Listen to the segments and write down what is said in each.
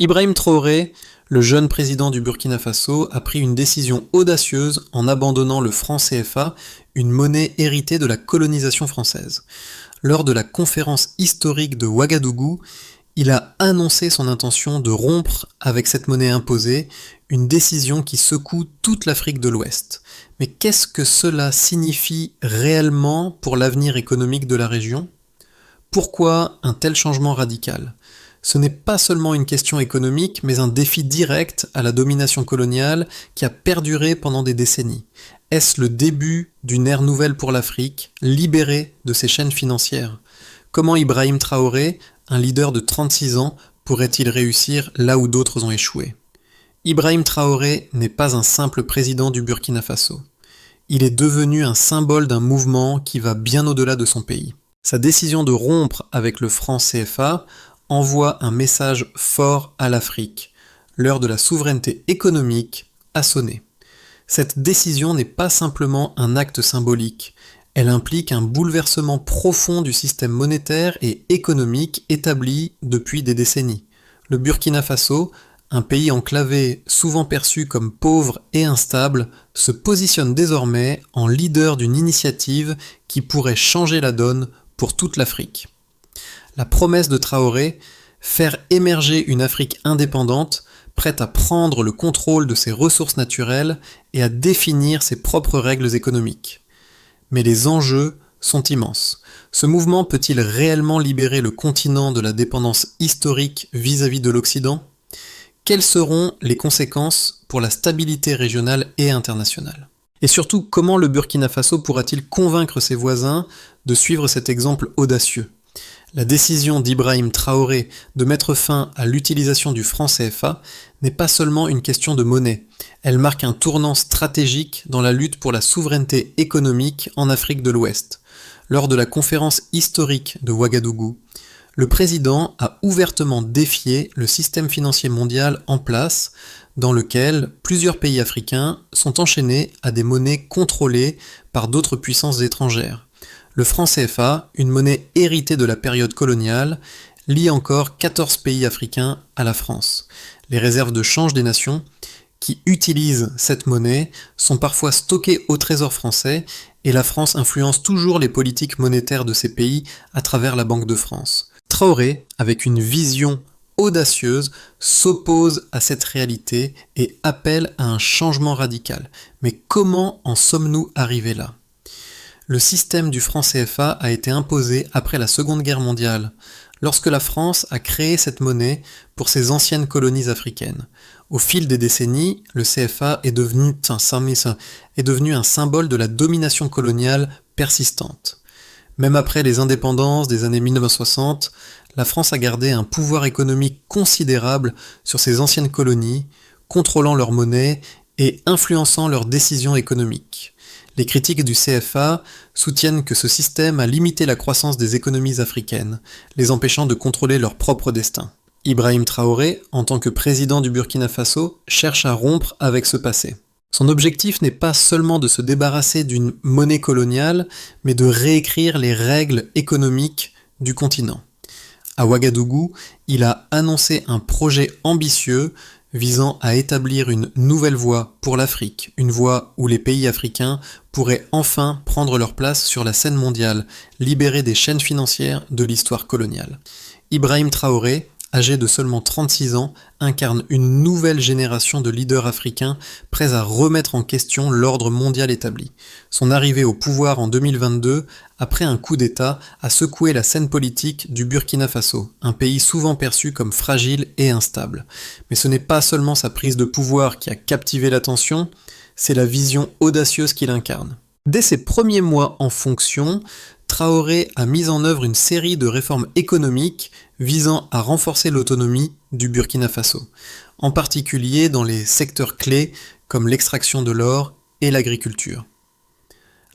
Ibrahim Traoré, le jeune président du Burkina Faso, a pris une décision audacieuse en abandonnant le franc CFA, une monnaie héritée de la colonisation française. Lors de la conférence historique de Ouagadougou, il a annoncé son intention de rompre avec cette monnaie imposée, une décision qui secoue toute l'Afrique de l'Ouest. Mais qu'est-ce que cela signifie réellement pour l'avenir économique de la région ? Pourquoi un tel changement radical ? Ce n'est pas seulement une question économique, mais un défi direct à la domination coloniale qui a perduré pendant des décennies. Est-ce le début d'une ère nouvelle pour l'Afrique, libérée de ses chaînes financières ? Comment Ibrahim Traoré, un leader de 36 ans, pourrait-il réussir là où d'autres ont échoué ? Ibrahim Traoré n'est pas un simple président du Burkina Faso. Il est devenu un symbole d'un mouvement qui va bien au-delà de son pays. Sa décision de rompre avec le franc CFA envoie un message fort à l'Afrique. L'heure de la souveraineté économique a sonné. Cette décision n'est pas simplement un acte symbolique. Elle implique un bouleversement profond du système monétaire et économique établi depuis des décennies. Le Burkina Faso, un pays enclavé souvent perçu comme pauvre et instable, se positionne désormais en leader d'une initiative qui pourrait changer la donne pour toute l'Afrique. La promesse de Traoré, faire émerger une Afrique indépendante, prête à prendre le contrôle de ses ressources naturelles et à définir ses propres règles économiques. Mais les enjeux sont immenses. Ce mouvement peut-il réellement libérer le continent de la dépendance historique vis-à-vis de l'Occident ? Quelles seront les conséquences pour la stabilité régionale et internationale ? Et surtout, comment le Burkina Faso pourra-t-il convaincre ses voisins de suivre cet exemple audacieux ? La décision d'Ibrahim Traoré de mettre fin à l'utilisation du franc CFA n'est pas seulement une question de monnaie, elle marque un tournant stratégique dans la lutte pour la souveraineté économique en Afrique de l'Ouest. Lors de la conférence historique de Ouagadougou, le président a ouvertement défié le système financier mondial en place, dans lequel plusieurs pays africains sont enchaînés à des monnaies contrôlées par d'autres puissances étrangères. Le franc CFA, une monnaie héritée de la période coloniale, lie encore 14 pays africains à la France. Les réserves de change des nations qui utilisent cette monnaie sont parfois stockées au Trésor français et la France influence toujours les politiques monétaires de ces pays à travers la Banque de France. Traoré, avec une vision audacieuse, s'oppose à cette réalité et appelle à un changement radical. Mais comment en sommes-nous arrivés là ? Le système du franc CFA a été imposé après la Seconde Guerre mondiale, lorsque la France a créé cette monnaie pour ses anciennes colonies africaines. Au fil des décennies, le CFA est devenu un symbole de la domination coloniale persistante. Même après les indépendances des années 1960, la France a gardé un pouvoir économique considérable sur ses anciennes colonies, contrôlant leur monnaie et influençant leurs décisions économiques. Les critiques du CFA soutiennent que ce système a limité la croissance des économies africaines, les empêchant de contrôler leur propre destin. Ibrahim Traoré, en tant que président du Burkina Faso, cherche à rompre avec ce passé. Son objectif n'est pas seulement de se débarrasser d'une monnaie coloniale, mais de réécrire les règles économiques du continent. À Ouagadougou, il a annoncé un projet ambitieux visant à établir une nouvelle voie pour l'Afrique, une voie où les pays africains pourraient enfin prendre leur place sur la scène mondiale, libérés des chaînes financières de l'histoire coloniale. Ibrahim Traoré, âgé de seulement 36 ans, incarne une nouvelle génération de leaders africains prêts à remettre en question l'ordre mondial établi. Son arrivée au pouvoir en 2022, après un coup d'État, a secoué la scène politique du Burkina Faso, un pays souvent perçu comme fragile et instable. Mais ce n'est pas seulement sa prise de pouvoir qui a captivé l'attention, c'est la vision audacieuse qu'il incarne. Dès ses premiers mois en fonction, Traoré a mis en œuvre une série de réformes économiques visant à renforcer l'autonomie du Burkina Faso, en particulier dans les secteurs clés comme l'extraction de l'or et l'agriculture.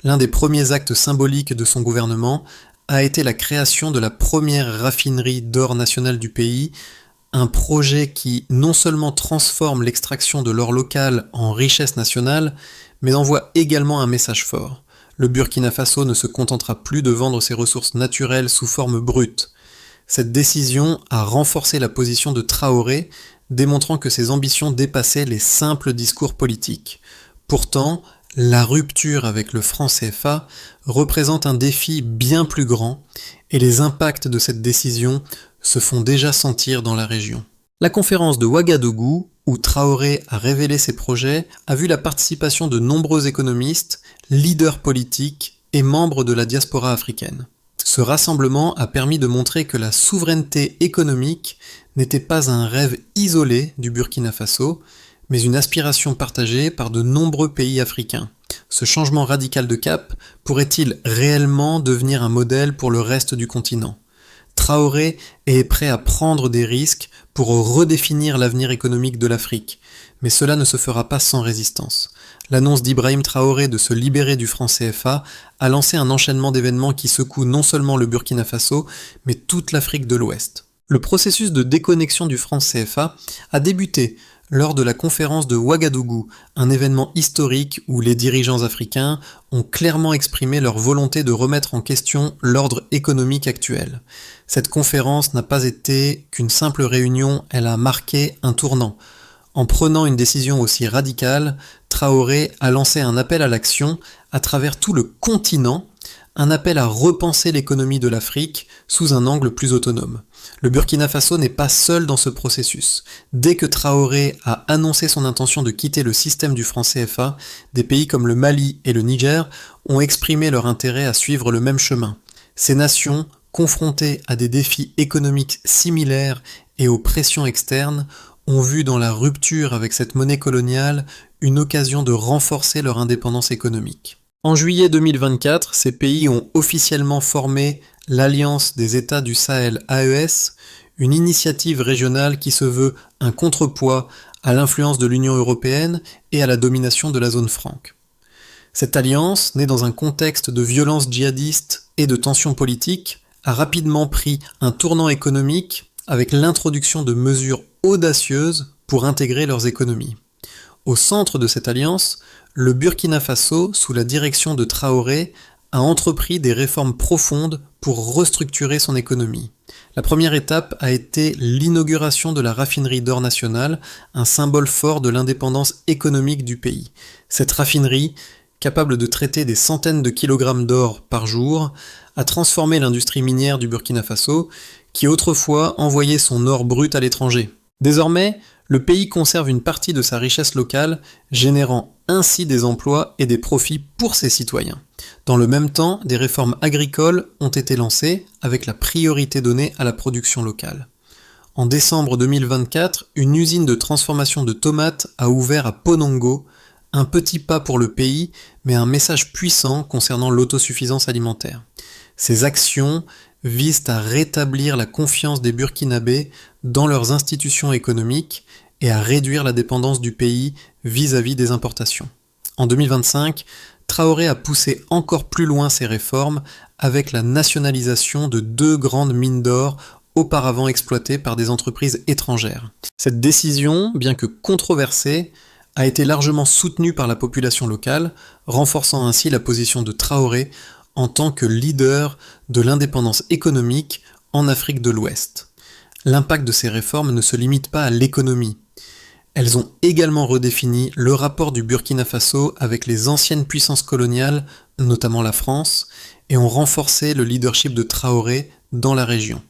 L'un des premiers actes symboliques de son gouvernement a été la création de la première raffinerie d'or nationale du pays, un projet qui non seulement transforme l'extraction de l'or local en richesse nationale, mais envoie également un message fort. Le Burkina Faso ne se contentera plus de vendre ses ressources naturelles sous forme brute. Cette décision a renforcé la position de Traoré, démontrant que ses ambitions dépassaient les simples discours politiques. Pourtant, la rupture avec le franc CFA représente un défi bien plus grand et les impacts de cette décision se font déjà sentir dans la région. La conférence de Ouagadougou, où Traoré a révélé ses projets, a vu la participation de nombreux économistes, leaders politiques et membres de la diaspora africaine. Ce rassemblement a permis de montrer que la souveraineté économique n'était pas un rêve isolé du Burkina Faso, mais une aspiration partagée par de nombreux pays africains. Ce changement radical de cap pourrait-il réellement devenir un modèle pour le reste du continent ? Traoré est prêt à prendre des risques pour redéfinir l'avenir économique de l'Afrique, mais cela ne se fera pas sans résistance. L'annonce d'Ibrahim Traoré de se libérer du franc CFA a lancé un enchaînement d'événements qui secouent non seulement le Burkina Faso, mais toute l'Afrique de l'Ouest. Le processus de déconnexion du franc CFA a débuté lors de la conférence de Ouagadougou, un événement historique où les dirigeants africains ont clairement exprimé leur volonté de remettre en question l'ordre économique actuel. Cette conférence n'a pas été qu'une simple réunion, elle a marqué un tournant. En prenant une décision aussi radicale, Traoré a lancé un appel à l'action à travers tout le continent, un appel à repenser l'économie de l'Afrique sous un angle plus autonome. Le Burkina Faso n'est pas seul dans ce processus. Dès que Traoré a annoncé son intention de quitter le système du franc CFA, des pays comme le Mali et le Niger ont exprimé leur intérêt à suivre le même chemin. Ces nations, confrontées à des défis économiques similaires et aux pressions externes, ont vu dans la rupture avec cette monnaie coloniale une occasion de renforcer leur indépendance économique. En juillet 2024, ces pays ont officiellement formé l'Alliance des États du Sahel AES, une initiative régionale qui se veut un contrepoids à l'influence de l'Union européenne et à la domination de la zone franque. Cette alliance, née dans un contexte de violence djihadiste et de tensions politiques, a rapidement pris un tournant économique avec l'introduction de mesures audacieuses pour intégrer leurs économies. Au centre de cette alliance, le Burkina Faso, sous la direction de Traoré, a entrepris des réformes profondes pour restructurer son économie. La première étape a été l'inauguration de la raffinerie d'or nationale, un symbole fort de l'indépendance économique du pays. Cette raffinerie, capable de traiter des centaines de kilogrammes d'or par jour, a transformé l'industrie minière du Burkina Faso, qui autrefois envoyait son or brut à l'étranger. Désormais, le pays conserve une partie de sa richesse locale, générant ainsi des emplois et des profits pour ses citoyens. Dans le même temps, des réformes agricoles ont été lancées avec la priorité donnée à la production locale. En décembre 2024, une usine de transformation de tomates a ouvert à Ponongo, un petit pas pour le pays, mais un message puissant concernant l'autosuffisance alimentaire. Ces actions visent à rétablir la confiance des Burkinabés dans leurs institutions économiques et à réduire la dépendance du pays vis-à-vis des importations. En 2025, Traoré a poussé encore plus loin ses réformes avec la nationalisation de 2 grandes mines d'or auparavant exploitées par des entreprises étrangères. Cette décision, bien que controversée, a été largement soutenue par la population locale, renforçant ainsi la position de Traoré en tant que leader de l'indépendance économique en Afrique de l'Ouest. L'impact de ces réformes ne se limite pas à l'économie. Elles ont également redéfini le rapport du Burkina Faso avec les anciennes puissances coloniales, notamment la France, et ont renforcé le leadership de Traoré dans la région.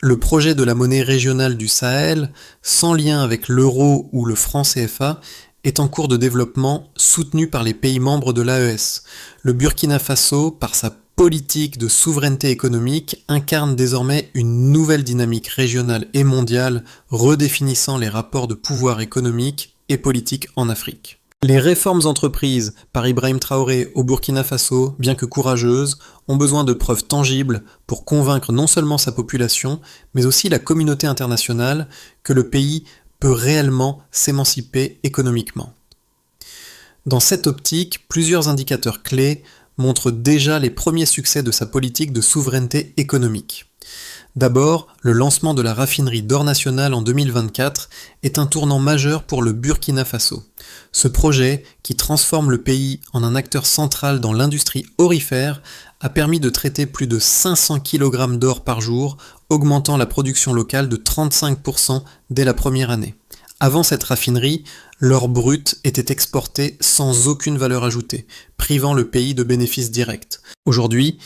Le projet de la monnaie régionale du Sahel, sans lien avec l'euro ou le franc CFA, est en cours de développement soutenu par les pays membres de l'AES. Le Burkina Faso, par sa politique de souveraineté économique, incarne désormais une nouvelle dynamique régionale et mondiale, redéfinissant les rapports de pouvoir économique et politique en Afrique. Les réformes entreprises par Ibrahim Traoré au Burkina Faso, bien que courageuses, ont besoin de preuves tangibles pour convaincre non seulement sa population, mais aussi la communauté internationale que le pays peut réellement s'émanciper économiquement. Dans cette optique, plusieurs indicateurs clés montrent déjà les premiers succès de sa politique de souveraineté économique. D'abord, le lancement de la raffinerie d'or national en 2024 est un tournant majeur pour le Burkina Faso. Ce projet, qui transforme le pays en un acteur central dans l'industrie aurifère, a permis de traiter plus de 500 kg d'or par jour, augmentant la production locale de 35% dès la première année. Avant cette raffinerie, l'or brut était exporté sans aucune valeur ajoutée, privant le pays de bénéfices directs. Aujourd'hui,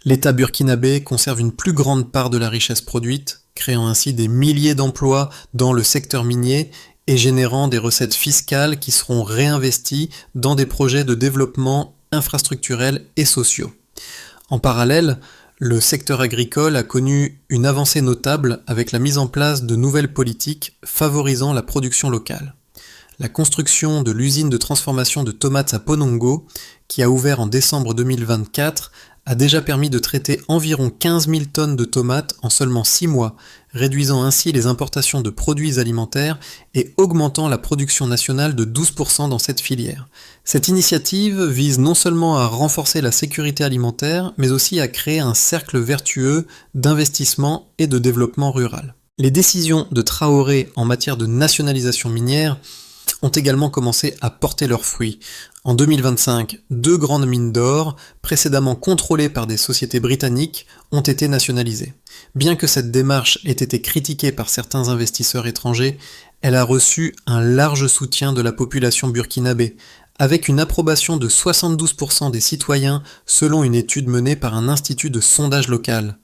l'État burkinabé conserve une plus grande part de la richesse produite, créant ainsi des milliers d'emplois dans le secteur minier et générant des recettes fiscales qui seront réinvesties dans des projets de développement infrastructurels et sociaux. En parallèle, le secteur agricole a connu une avancée notable avec la mise en place de nouvelles politiques favorisant la production locale. La construction de l'usine de transformation de tomates à Ponongo, qui a ouvert en décembre 2024, a déjà permis de traiter environ 15 000 tonnes de tomates en seulement 6 mois, réduisant ainsi les importations de produits alimentaires et augmentant la production nationale de 12% dans cette filière. Cette initiative vise non seulement à renforcer la sécurité alimentaire, mais aussi à créer un cercle vertueux d'investissement et de développement rural. Les décisions de Traoré en matière de nationalisation minière ont également commencé à porter leurs fruits. En 2025, 2 grandes mines d'or, précédemment contrôlées par des sociétés britanniques, ont été nationalisées. Bien que cette démarche ait été critiquée par certains investisseurs étrangers, elle a reçu un large soutien de la population burkinabé, avec une approbation de 72% des citoyens selon une étude menée par un institut de sondage local.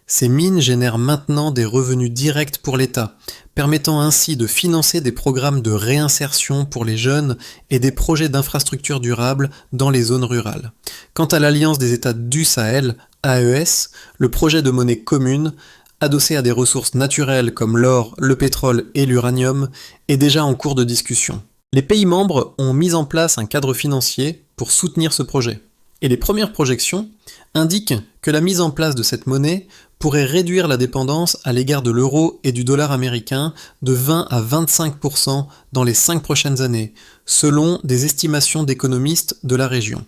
Ces mines génèrent maintenant des revenus directs pour l'État, permettant ainsi de financer des programmes de réinsertion pour les jeunes et des projets d'infrastructures durables dans les zones rurales. Quant à l'Alliance des États du Sahel, AES, le projet de monnaie commune, adossé à des ressources naturelles comme l'or, le pétrole et l'uranium, est déjà en cours de discussion. Les pays membres ont mis en place un cadre financier pour soutenir ce projet. Et les premières projections indiquent que la mise en place de cette monnaie pourrait réduire la dépendance à l'égard de l'euro et du dollar américain de 20 à 25% dans les 5 prochaines années, selon des estimations d'économistes de la région.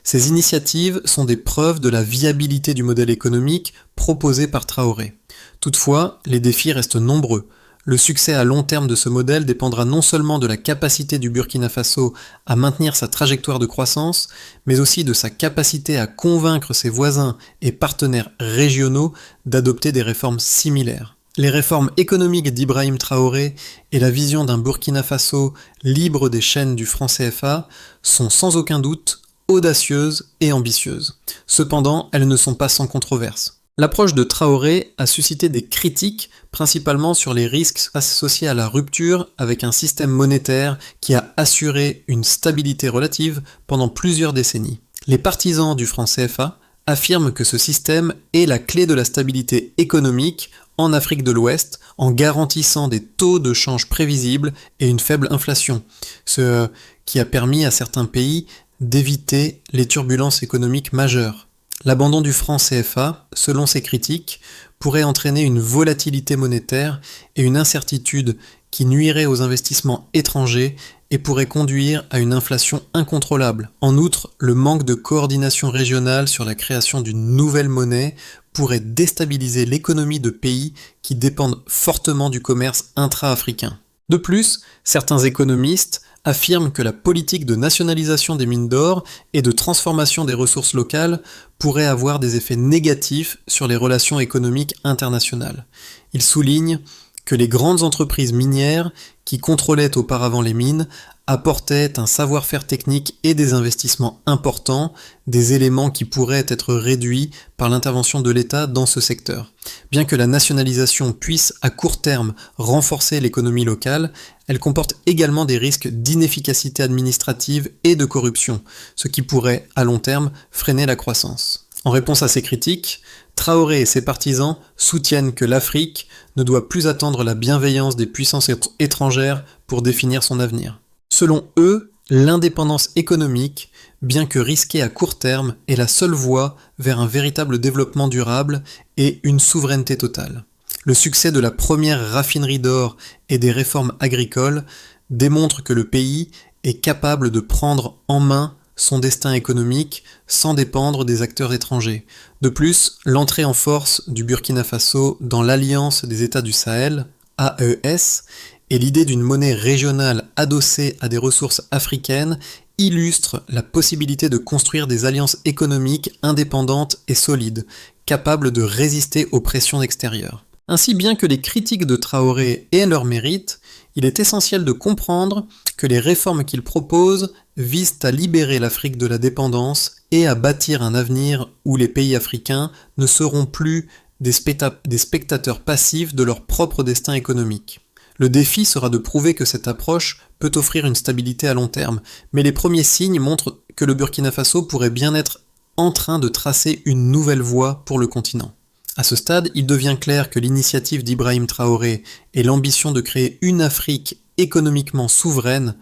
Ces initiatives sont des preuves de la viabilité du modèle économique proposé par Traoré. Toutefois, les défis restent nombreux. Le succès à long terme de ce modèle dépendra non seulement de la capacité du Burkina Faso à maintenir sa trajectoire de croissance, mais aussi de sa capacité à convaincre ses voisins et partenaires régionaux d'adopter des réformes similaires. Les réformes économiques d'Ibrahim Traoré et la vision d'un Burkina Faso libre des chaînes du franc CFA sont sans aucun doute audacieuses et ambitieuses. Cependant, elles ne sont pas sans controverse. L'approche de Traoré a suscité des critiques, principalement sur les risques associés à la rupture avec un système monétaire qui a assuré une stabilité relative pendant plusieurs décennies. Les partisans du franc CFA affirment que ce système est la clé de la stabilité économique en Afrique de l'Ouest en garantissant des taux de change prévisibles et une faible inflation, ce qui a permis à certains pays d'éviter les turbulences économiques majeures. L'abandon du franc CFA, selon ces critiques, pourrait entraîner une volatilité monétaire et une incertitude qui nuirait aux investissements étrangers et pourrait conduire à une inflation incontrôlable. En outre, le manque de coordination régionale sur la création d'une nouvelle monnaie pourrait déstabiliser l'économie de pays qui dépendent fortement du commerce intra-africain. De plus, certains économistes affirment que la politique de nationalisation des mines d'or et de transformation des ressources locales pourrait avoir des effets négatifs sur les relations économiques internationales. Ils soulignent que les grandes entreprises minières, qui contrôlaient auparavant les mines, apportaient un savoir-faire technique et des investissements importants, des éléments qui pourraient être réduits par l'intervention de l'État dans ce secteur. Bien que la nationalisation puisse à court terme renforcer l'économie locale, elle comporte également des risques d'inefficacité administrative et de corruption, ce qui pourrait à long terme freiner la croissance. En réponse à ces critiques, Traoré et ses partisans soutiennent que l'Afrique ne doit plus attendre la bienveillance des puissances étrangères pour définir son avenir. Selon eux, l'indépendance économique, bien que risquée à court terme, est la seule voie vers un véritable développement durable et une souveraineté totale. Le succès de la première raffinerie d'or et des réformes agricoles démontre que le pays est capable de prendre en main son destin économique sans dépendre des acteurs étrangers. De plus, l'entrée en force du Burkina Faso dans l'Alliance des États du Sahel, AES, et l'idée d'une monnaie régionale adossée à des ressources africaines illustre la possibilité de construire des alliances économiques indépendantes et solides, capables de résister aux pressions extérieures. Ainsi, bien que les critiques de Traoré aient leur mérite, il est essentiel de comprendre que les réformes qu'il propose visent à libérer l'Afrique de la dépendance et à bâtir un avenir où les pays africains ne seront plus des spectateurs passifs de leur propre destin économique. Le défi sera de prouver que cette approche peut offrir une stabilité à long terme, mais les premiers signes montrent que le Burkina Faso pourrait bien être en train de tracer une nouvelle voie pour le continent. À ce stade, il devient clair que l'initiative d'Ibrahim Traoré et l'ambition de créer une Afrique économiquement souveraine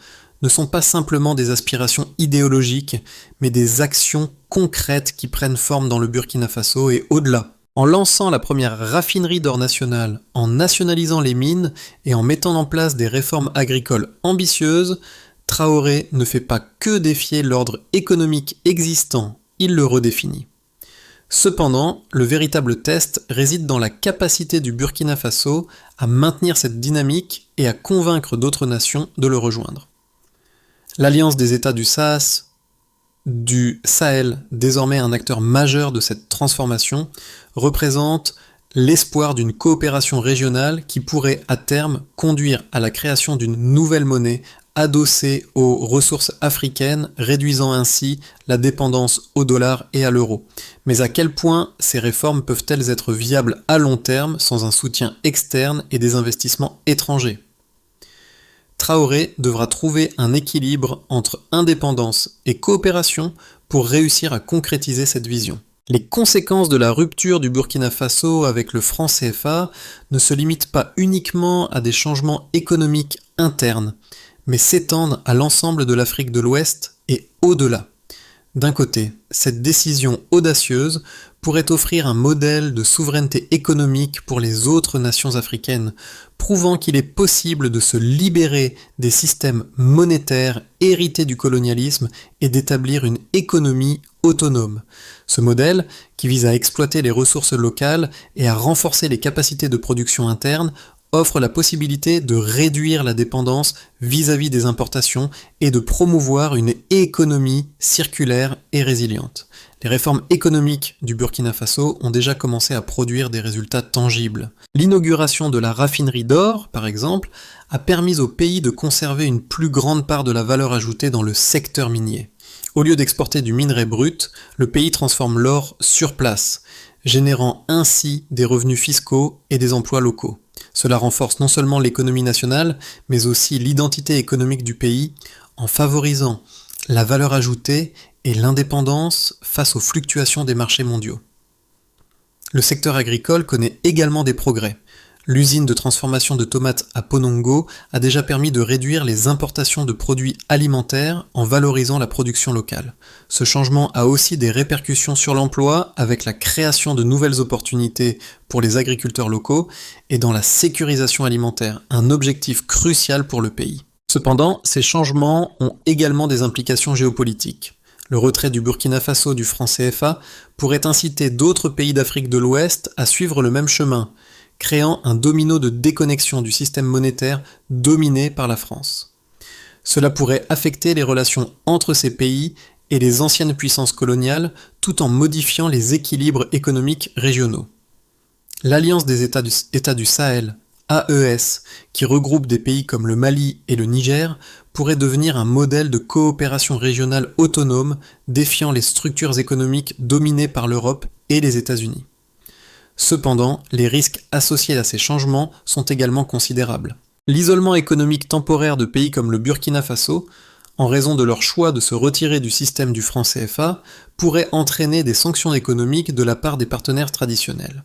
ne sont pas simplement des aspirations idéologiques, mais des actions concrètes qui prennent forme dans le Burkina Faso et au-delà. En lançant la première raffinerie d'or nationale, en nationalisant les mines et en mettant en place des réformes agricoles ambitieuses, Traoré ne fait pas que défier l'ordre économique existant, il le redéfinit. Cependant, le véritable test réside dans la capacité du Burkina Faso à maintenir cette dynamique et à convaincre d'autres nations de le rejoindre. L'Alliance des États du Sahel, désormais un acteur majeur de cette transformation, représente l'espoir d'une coopération régionale qui pourrait à terme conduire à la création d'une nouvelle monnaie adossée aux ressources africaines, réduisant ainsi la dépendance au dollar et à l'euro. Mais à quel point ces réformes peuvent-elles être viables à long terme sans un soutien externe et des investissements étrangers ? Traoré devra trouver un équilibre entre indépendance et coopération pour réussir à concrétiser cette vision. Les conséquences de la rupture du Burkina Faso avec le franc CFA ne se limitent pas uniquement à des changements économiques internes, mais s'étendent à l'ensemble de l'Afrique de l'Ouest et au-delà. D'un côté, cette décision audacieuse pourrait offrir un modèle de souveraineté économique pour les autres nations africaines, prouvant qu'il est possible de se libérer des systèmes monétaires hérités du colonialisme et d'établir une économie autonome. Ce modèle, qui vise à exploiter les ressources locales et à renforcer les capacités de production interne, offre la possibilité de réduire la dépendance vis-à-vis des importations et de promouvoir une économie circulaire et résiliente. Les réformes économiques du Burkina Faso ont déjà commencé à produire des résultats tangibles. L'inauguration de la raffinerie d'or, par exemple, a permis au pays de conserver une plus grande part de la valeur ajoutée dans le secteur minier. Au lieu d'exporter du minerai brut, le pays transforme l'or sur place, générant ainsi des revenus fiscaux et des emplois locaux. Cela renforce non seulement l'économie nationale, mais aussi l'identité économique du pays, en favorisant la valeur ajoutée et l'indépendance face aux fluctuations des marchés mondiaux. Le secteur agricole connaît également des progrès. L'usine de transformation de tomates à Ponongo a déjà permis de réduire les importations de produits alimentaires en valorisant la production locale. Ce changement a aussi des répercussions sur l'emploi avec la création de nouvelles opportunités pour les agriculteurs locaux et dans la sécurisation alimentaire, un objectif crucial pour le pays. Cependant, ces changements ont également des implications géopolitiques. Le retrait du Burkina Faso du franc CFA pourrait inciter d'autres pays d'Afrique de l'Ouest à suivre le même chemin, créant un domino de déconnexion du système monétaire dominé par la France. Cela pourrait affecter les relations entre ces pays et les anciennes puissances coloniales tout en modifiant les équilibres économiques régionaux. L'Alliance des États du Sahel, AES, qui regroupe des pays comme le Mali et le Niger, pourrait devenir un modèle de coopération régionale autonome défiant les structures économiques dominées par l'Europe et les États-Unis. Cependant, les risques associés à ces changements sont également considérables. L'isolement économique temporaire de pays comme le Burkina Faso, en raison de leur choix de se retirer du système du franc CFA, pourrait entraîner des sanctions économiques de la part des partenaires traditionnels.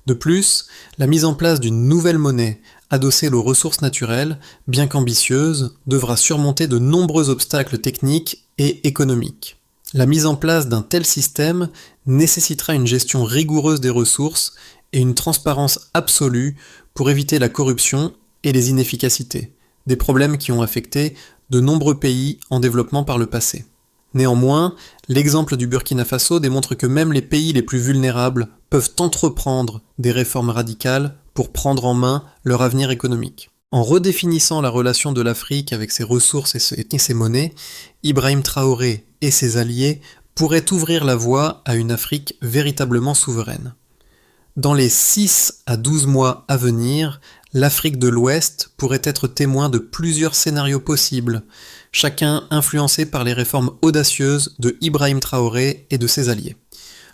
De plus, la mise en place d'une nouvelle monnaie adossée aux ressources naturelles, bien qu'ambitieuse, devra surmonter de nombreux obstacles techniques et économiques. La mise en place d'un tel système nécessitera une gestion rigoureuse des ressources et une transparence absolue pour éviter la corruption et les inefficacités, des problèmes qui ont affecté de nombreux pays en développement par le passé. Néanmoins, l'exemple du Burkina Faso démontre que même les pays les plus vulnérables peuvent entreprendre des réformes radicales pour prendre en main leur avenir économique. En redéfinissant la relation de l'Afrique avec ses ressources et ses monnaies, Ibrahim Traoré et ses alliés pourraient ouvrir la voie à une Afrique véritablement souveraine. Dans les 6 à 12 mois à venir, l'Afrique de l'Ouest pourrait être témoin de plusieurs scénarios possibles, chacun influencé par les réformes audacieuses de Ibrahim Traoré et de ses alliés.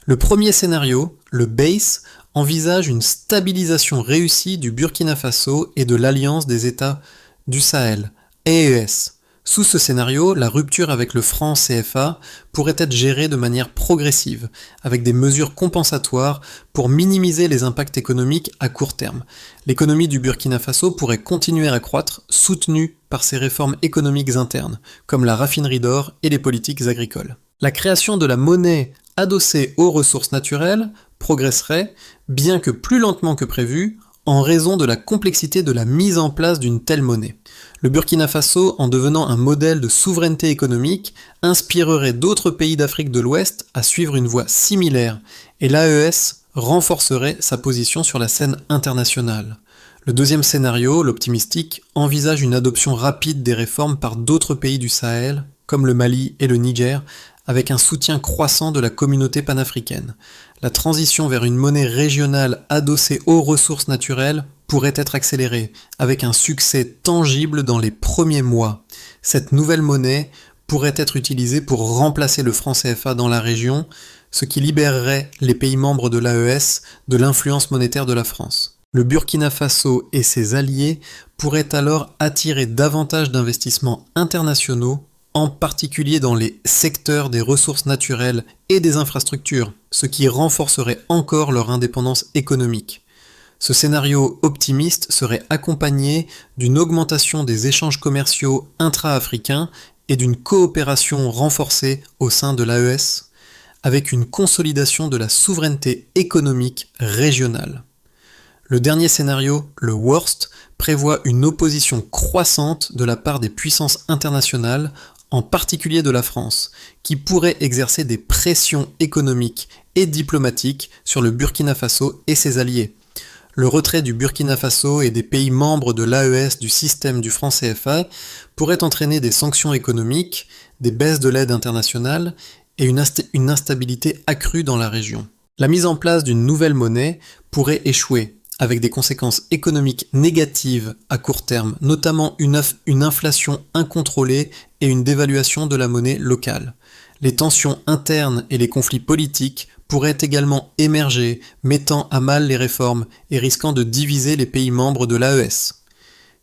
Le premier scénario, le BASE, envisage une stabilisation réussie du Burkina Faso et de l'Alliance des États du Sahel, AES. Sous ce scénario, la rupture avec le franc CFA pourrait être gérée de manière progressive, avec des mesures compensatoires pour minimiser les impacts économiques à court terme. L'économie du Burkina Faso pourrait continuer à croître, soutenue par ses réformes économiques internes, comme la raffinerie d'or et les politiques agricoles. La création de la monnaie adossée aux ressources naturelles progresserait, bien que plus lentement que prévu, en raison de la complexité de la mise en place d'une telle monnaie. Le Burkina Faso, en devenant un modèle de souveraineté économique, inspirerait d'autres pays d'Afrique de l'Ouest à suivre une voie similaire, et l'AES renforcerait sa position sur la scène internationale. Le deuxième scénario, l'optimistique, envisage une adoption rapide des réformes par d'autres pays du Sahel, comme le Mali et le Niger, avec un soutien croissant de la communauté panafricaine. La transition vers une monnaie régionale adossée aux ressources naturelles pourrait être accélérée, avec un succès tangible dans les premiers mois. Cette nouvelle monnaie pourrait être utilisée pour remplacer le franc CFA dans la région, ce qui libérerait les pays membres de l'AES de l'influence monétaire de la France. Le Burkina Faso et ses alliés pourraient alors attirer davantage d'investissements internationaux, en particulier dans les secteurs des ressources naturelles et des infrastructures, ce qui renforcerait encore leur indépendance économique. Ce scénario optimiste serait accompagné d'une augmentation des échanges commerciaux intra-africains et d'une coopération renforcée au sein de l'AES, avec une consolidation de la souveraineté économique régionale. Le dernier scénario, le worst, prévoit une opposition croissante de la part des puissances internationales, en particulier de la France, qui pourrait exercer des pressions économiques et diplomatiques sur le Burkina Faso et ses alliés. Le retrait du Burkina Faso et des pays membres de l'AES du système du franc CFA pourrait entraîner des sanctions économiques, des baisses de l'aide internationale et une instabilité accrue dans la région. La mise en place d'une nouvelle monnaie pourrait échouer, avec des conséquences économiques négatives à court terme, notamment une inflation incontrôlée et une dévaluation de la monnaie locale. Les tensions internes et les conflits politiques pourraient également émerger, mettant à mal les réformes et risquant de diviser les pays membres de l'AES.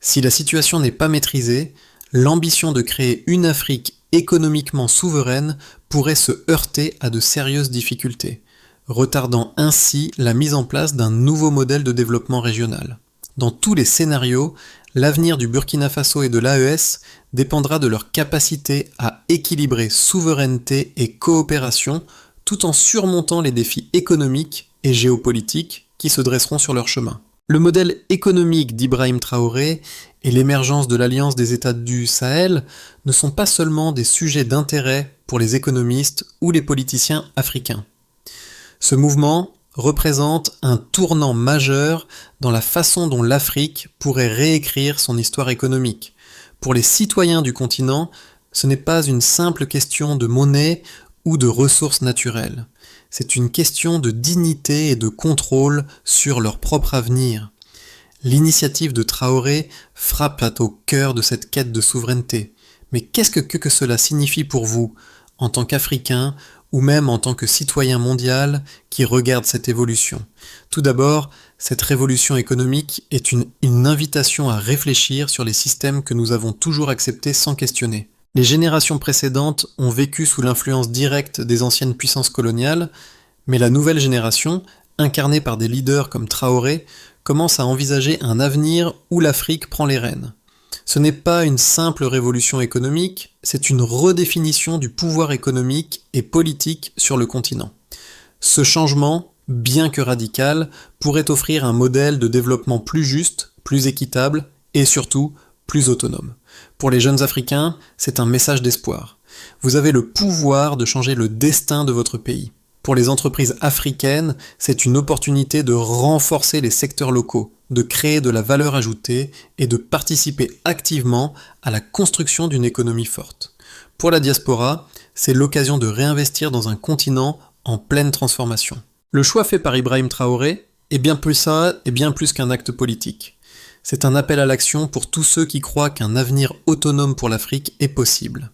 Si la situation n'est pas maîtrisée, l'ambition de créer une Afrique économiquement souveraine pourrait se heurter à de sérieuses difficultés, retardant ainsi la mise en place d'un nouveau modèle de développement régional. Dans tous les scénarios, l'avenir du Burkina Faso et de l'AES dépendra de leur capacité à équilibrer souveraineté et coopération tout en surmontant les défis économiques et géopolitiques qui se dresseront sur leur chemin. Le modèle économique d'Ibrahim Traoré et l'émergence de l'Alliance des États du Sahel ne sont pas seulement des sujets d'intérêt pour les économistes ou les politiciens africains. Ce mouvement représente un tournant majeur dans la façon dont l'Afrique pourrait réécrire son histoire économique. Pour les citoyens du continent, ce n'est pas une simple question de monnaie ou de ressources naturelles. C'est une question de dignité et de contrôle sur leur propre avenir. L'initiative de Traoré frappe au cœur de cette quête de souveraineté. Mais qu'est-ce que cela signifie pour vous, en tant qu'Africain, ou même en tant que citoyen mondial qui regarde cette évolution? Tout d'abord, cette révolution économique est une invitation à réfléchir sur les systèmes que nous avons toujours acceptés sans questionner. Les générations précédentes ont vécu sous l'influence directe des anciennes puissances coloniales, mais la nouvelle génération, incarnée par des leaders comme Traoré, commence à envisager un avenir où l'Afrique prend les rênes. Ce n'est pas une simple révolution économique, c'est une redéfinition du pouvoir économique et politique sur le continent. Ce changement, bien que radical, pourrait offrir un modèle de développement plus juste, plus équitable et surtout plus autonome. Pour les jeunes Africains, c'est un message d'espoir. Vous avez le pouvoir de changer le destin de votre pays. Pour les entreprises africaines, c'est une opportunité de renforcer les secteurs locaux, de créer de la valeur ajoutée et de participer activement à la construction d'une économie forte. Pour la diaspora, c'est l'occasion de réinvestir dans un continent en pleine transformation. Le choix fait par Ibrahim Traoré est bien plus qu'un acte politique. C'est un appel à l'action pour tous ceux qui croient qu'un avenir autonome pour l'Afrique est possible.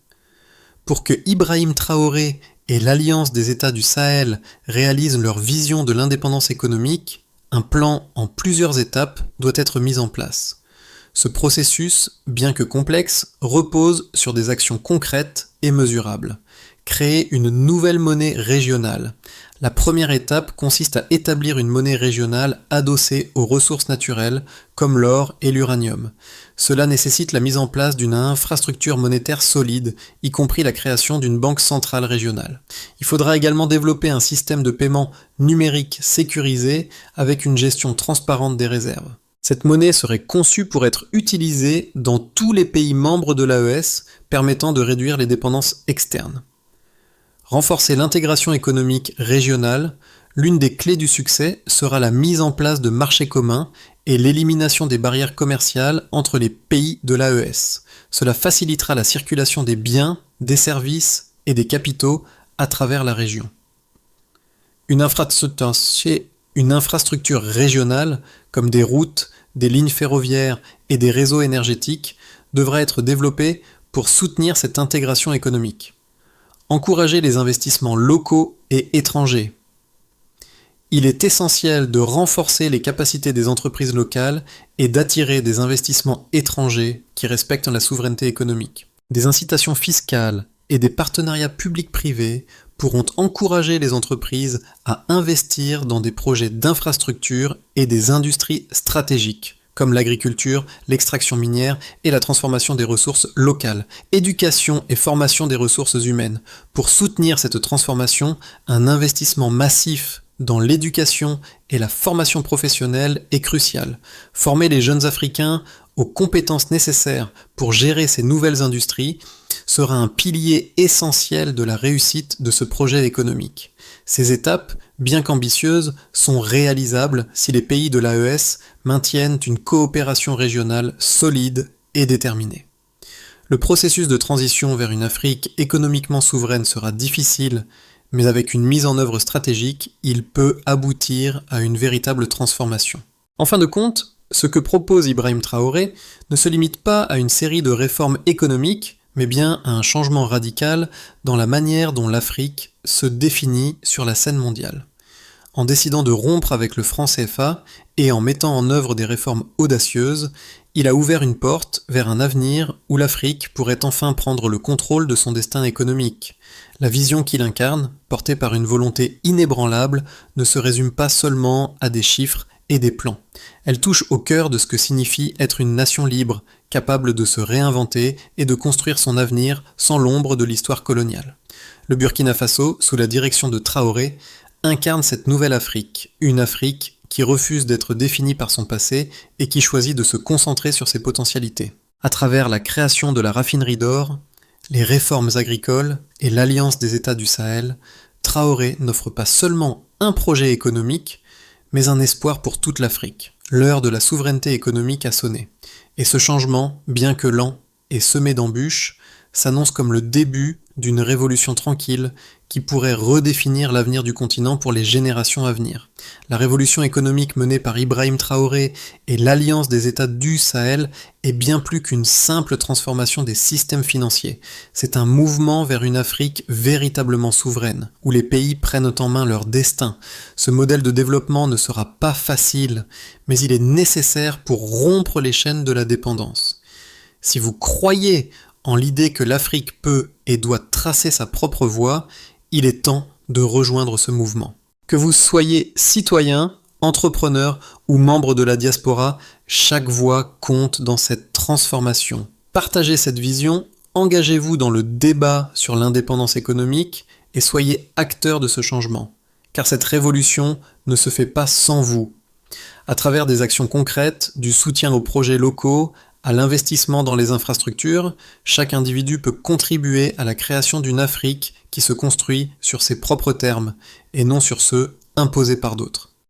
Pour que Ibrahim Traoré et l'Alliance des États du Sahel réalisent leur vision de l'indépendance économique, un plan en plusieurs étapes doit être mis en place. Ce processus, bien que complexe, repose sur des actions concrètes et mesurables. Créer une nouvelle monnaie régionale. La première étape consiste à établir une monnaie régionale adossée aux ressources naturelles comme l'or et l'uranium. Cela nécessite la mise en place d'une infrastructure monétaire solide, y compris la création d'une banque centrale régionale. Il faudra également développer un système de paiement numérique sécurisé avec une gestion transparente des réserves. Cette monnaie serait conçue pour être utilisée dans tous les pays membres de l'AES, permettant de réduire les dépendances externes. Renforcer l'intégration économique régionale, l'une des clés du succès sera la mise en place de marchés communs et l'élimination des barrières commerciales entre les pays de l'AES. Cela facilitera la circulation des biens, des services et des capitaux à travers la région. Une infrastructure régionale, comme des routes, des lignes ferroviaires et des réseaux énergétiques, devra être développée pour soutenir cette intégration économique. Encourager les investissements locaux et étrangers. Il est essentiel de renforcer les capacités des entreprises locales et d'attirer des investissements étrangers qui respectent la souveraineté économique. Des incitations fiscales et des partenariats publics-privés pourront encourager les entreprises à investir dans des projets d'infrastructures et des industries stratégiques, comme l'agriculture, l'extraction minière et la transformation des ressources locales, éducation et formation des ressources humaines. Pour soutenir cette transformation, un investissement massif dans l'éducation et la formation professionnelle est crucial. Former les jeunes Africains aux compétences nécessaires pour gérer ces nouvelles industries sera un pilier essentiel de la réussite de ce projet économique. Ces étapes, bien qu'ambitieuses, sont réalisables si les pays de l'AES maintiennent une coopération régionale solide et déterminée. Le processus de transition vers une Afrique économiquement souveraine sera difficile, mais avec une mise en œuvre stratégique, il peut aboutir à une véritable transformation. En fin de compte, ce que propose Ibrahim Traoré ne se limite pas à une série de réformes économiques, mais bien à un changement radical dans la manière dont l'Afrique se définit sur la scène mondiale. En décidant de rompre avec le franc CFA et en mettant en œuvre des réformes audacieuses, il a ouvert une porte vers un avenir où l'Afrique pourrait enfin prendre le contrôle de son destin économique. La vision qu'il incarne, portée par une volonté inébranlable, ne se résume pas seulement à des chiffres et des plans. Elle touche au cœur de ce que signifie être une nation libre, capable de se réinventer et de construire son avenir sans l'ombre de l'histoire coloniale. Le Burkina Faso, sous la direction de Traoré, incarne cette nouvelle Afrique, une Afrique qui refuse d'être définie par son passé et qui choisit de se concentrer sur ses potentialités. À travers la création de la raffinerie d'or, les réformes agricoles et l'Alliance des États du Sahel, Traoré n'offre pas seulement un projet économique, mais un espoir pour toute l'Afrique. L'heure de la souveraineté économique a sonné. Et ce changement, bien que lent et semé d'embûches, s'annonce comme le début d'une révolution tranquille qui pourrait redéfinir l'avenir du continent pour les générations à venir. La révolution économique menée par Ibrahim Traoré et l'Alliance des États du Sahel est bien plus qu'une simple transformation des systèmes financiers. C'est un mouvement vers une Afrique véritablement souveraine, où les pays prennent en main leur destin. Ce modèle de développement ne sera pas facile, mais il est nécessaire pour rompre les chaînes de la dépendance. Si vous croyez en l'idée que l'Afrique peut et doit tracer sa propre voie, il est temps de rejoindre ce mouvement. Que vous soyez citoyen, entrepreneur ou membre de la diaspora, chaque voix compte dans cette transformation. Partagez cette vision, engagez-vous dans le débat sur l'indépendance économique et soyez acteurs de ce changement, car cette révolution ne se fait pas sans vous. À travers des actions concrètes, du soutien aux projets locaux, À l'investissement dans les infrastructures, chaque individu peut contribuer à la création d'une Afrique qui se construit sur ses propres termes et non sur ceux imposés par d'autres.